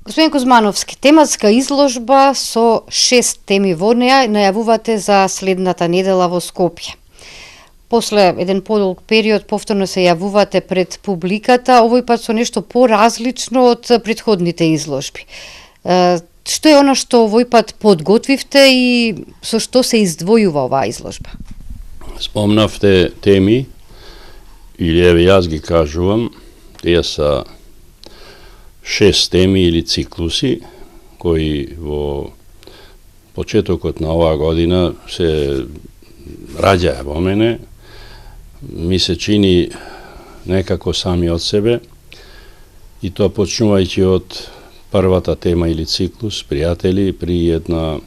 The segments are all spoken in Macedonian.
Господин Кузмановски, тематска изложба со 6 теми во неа најавувате за следната недела во Скопје. После еден подолг период повторно се јавувате пред публиката, овој пат со нешто поразлично од претходните изложби. Што е она што овој пат подготвивте и со што се издвојува оваа изложба? Спомнавте теми, или еве јас ги кажувам, тие се 6 теми или циклуси, кои во почетокот на оваа година се раѓаја во мене, ми се чини некако сами од себе, и тоа почнувајќи од првата тема или циклус, пријатели, при една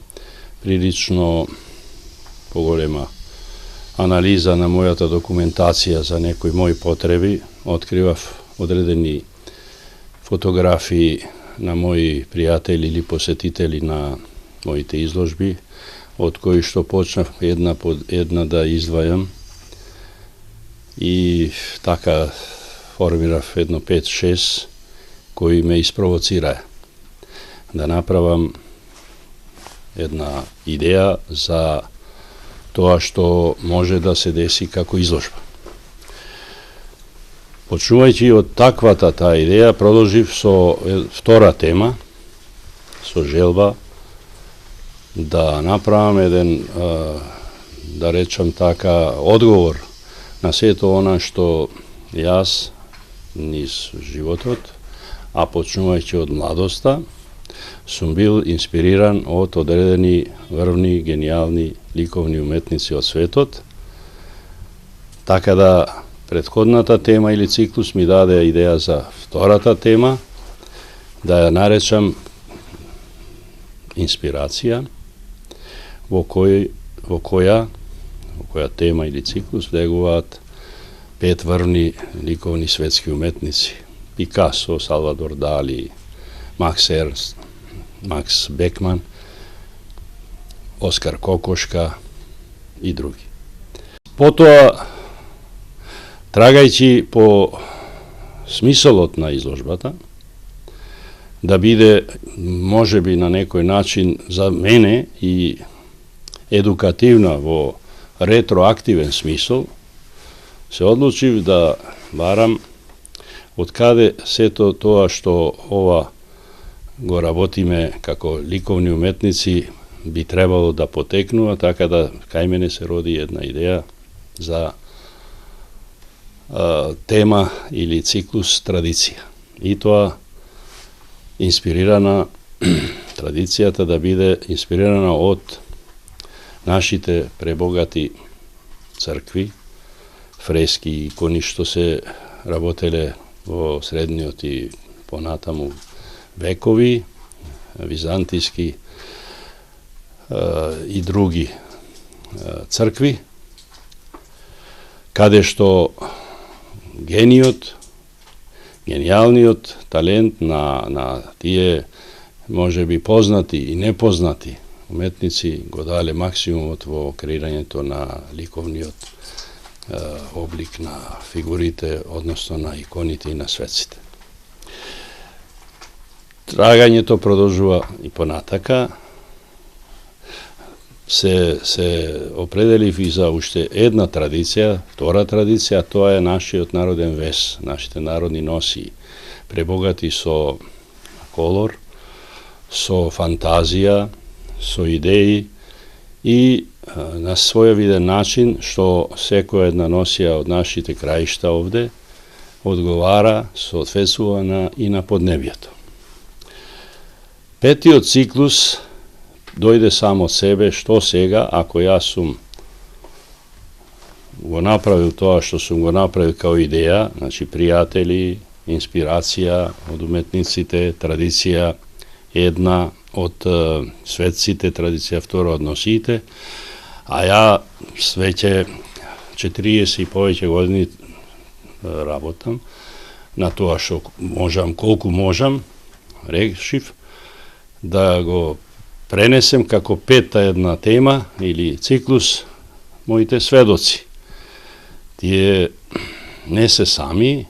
прилично поголема анализа на мојата документација за некои мои потреби, откривав одредени фотографии на мои пријатели или посетители на моите изложби, од кои што почнав една по една да издвајам, и така формирав едно 5-6 кои ме испровоцираа да направам една идеја за тоа што може да се деси како изложба. Почнувајќи од таквата таа идеја, продолжив со втора тема, со желба да направам еден, да речам така, одговор на сето она што јас низ животот, а почнувајќи од младоста, сум бил инспириран од одредени врвни, гениални ликовни уметници од светот, така да претходната тема или циклус ми даде идеја за втората тема, да ја наречам инспирација, во која тема или циклус влегуваат 5 врвни ликовни светски уметници: Пикасо, Салвадор Дали, Макс Ернст, Макс Бекман, Оскар Кокошка и други. Потоа, трагајќи по смисолот на изложбата, да биде можеби на некој начин за мене и едукативна во ретроактивен смисол, се одлучив да барам од каде сето тоа што ова го работиме како ликовни уметници би требало да потекнува, така да кај мене се роди една идеја за тема или циклус традиција. И тоа инспирирана, традицијата да биде инспирирана од нашите пребогати цркви, фрески и икони што се работеле во средниот и понатаму векови, византиски и други цркви, каде што гениалниот талент на тие можеби познати и непознати уметници го дале максимумот во креирањето на ликовниот облик на фигурите, односно на иконите и на светците. Трагањето продолжува и понатака. Се определив и за уште една традиција, втора традиција, тоа е нашиот народен вес, нашите народни носи, пребогати со колор, со фантазија, со идеи и на својовиден начин, што секоја една носија од нашите краишта овде одговара, соодветствува и на поднебјето. Петиот циклус дојде само од себе, што сега, ако јас сум го направил тоа што сум го направил као идеја, значи пријатели, инспирација од уметниците, традиција една од светците, традиција втора од носиите, а ја веќе 40 и повеќе години работам на тоа што можам, колку можам, решив да го пренесем како пета една тема или циклус моите сведоци. Тие не се сами,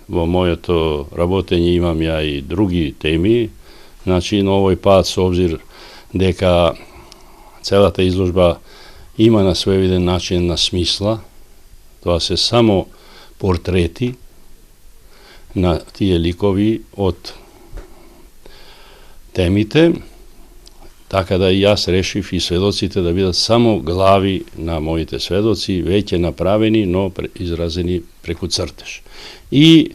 во моето работење имам ја и други теми, Значи, на овој пат, со обзир дека целата изложба има на своевиден начин на смисла, тоа се само портрети на тие ликови од темите, така да и јас решив и сведоците да бидат само глави на моите сведоци, веќе направени, но изразени преку цртеж. И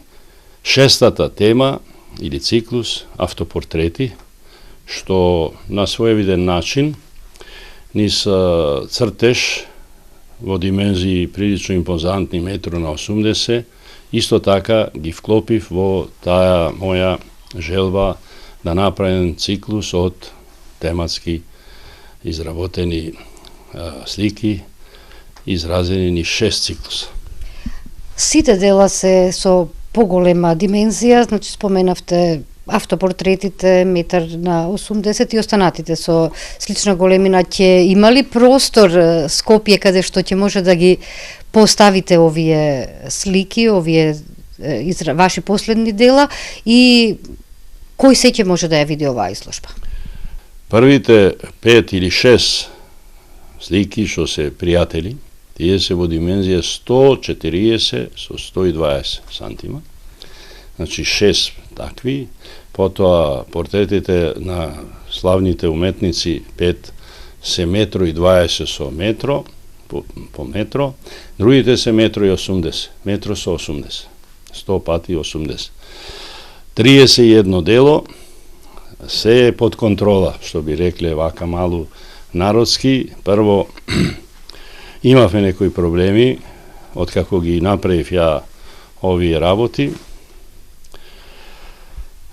шестата тема или циклус, автопортрети, што на своевиден начин низ цртеж во димензии прилично импозантни, 1,80 м, исто така ги вклопив во таа моја желба да направим циклус од тематски изработени слики, изразени низ 6 циклуса. Сите дела се со поголема димензија, значи споменавте автопортретите 1,80 м и останатите со слична големина. Ќе има ли простор Скопје каде што ќе може да ги поставите овие слики, овие ваши последни дела, и кој се ќе може да ја види оваа изложба? Првите 5 или 6 слики што се пријатели, тие се во димензија 140 со 120 сантима, значи 6 такви, потоа портретите на славните уметници 5 се 1,20 м со метро, по метро, другите се 1,80 м, метро со 80, 100 пати 80. 31 дело се е под контрола, што би рекле вака малу народски. Прво, имавме некои проблеми, откако ги направив ја овие работи.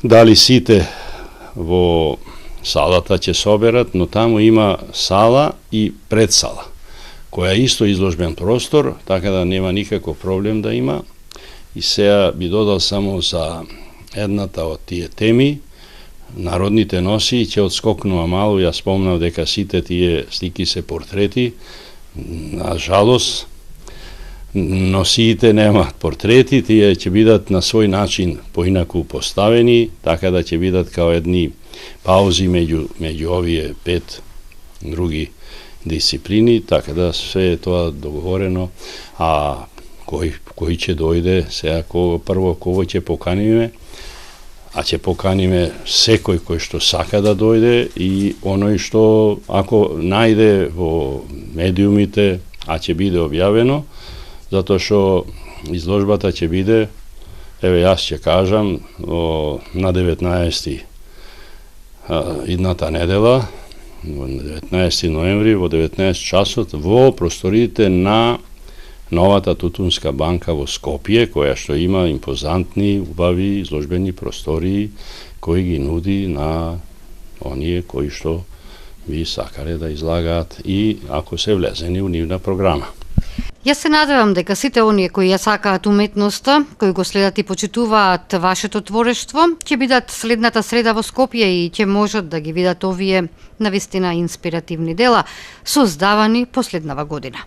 Дали сите во салата ќе соберат, но таму има сала и предсала, која е исто изложбен простор, така да нема никаков проблем да има. И сега би додал само за едната од тие теми, народните носи, ќе одскокнува малу. Ја спомнав дека сите тие слики се портрети. На жалост, носиите немаат портрети, тие ќе бидат на свој начин поинаку поставени, така да ќе бидат као едни паузи меѓу овие 5 други дисциплини, така да се е тоа договорено. А кој ќе дојде, сега прво кого ќе поканиме, а ќе поканиме секој кој што сака да дојде и оној што ако најде во медиумите, а ќе биде објавено, затоа што изложбата ќе биде, еве јас ќе кажам, на 19 идната недела, 19 ноември во 19 часот во просториите на новата Тутунска банка во Скопје, која што има импозантни, убави изложбени простории кои ги нуди на оние кои што би сакале да излагаат и ако се влезени у нивна програма. Јас се надевам дека сите оние кои ја сакаат уметноста, кои го следат и почитуваат вашето творештво, ќе бидат следната среда во Скопје и ќе можат да ги видат овие навистина инспиративни дела, создавани последнава година.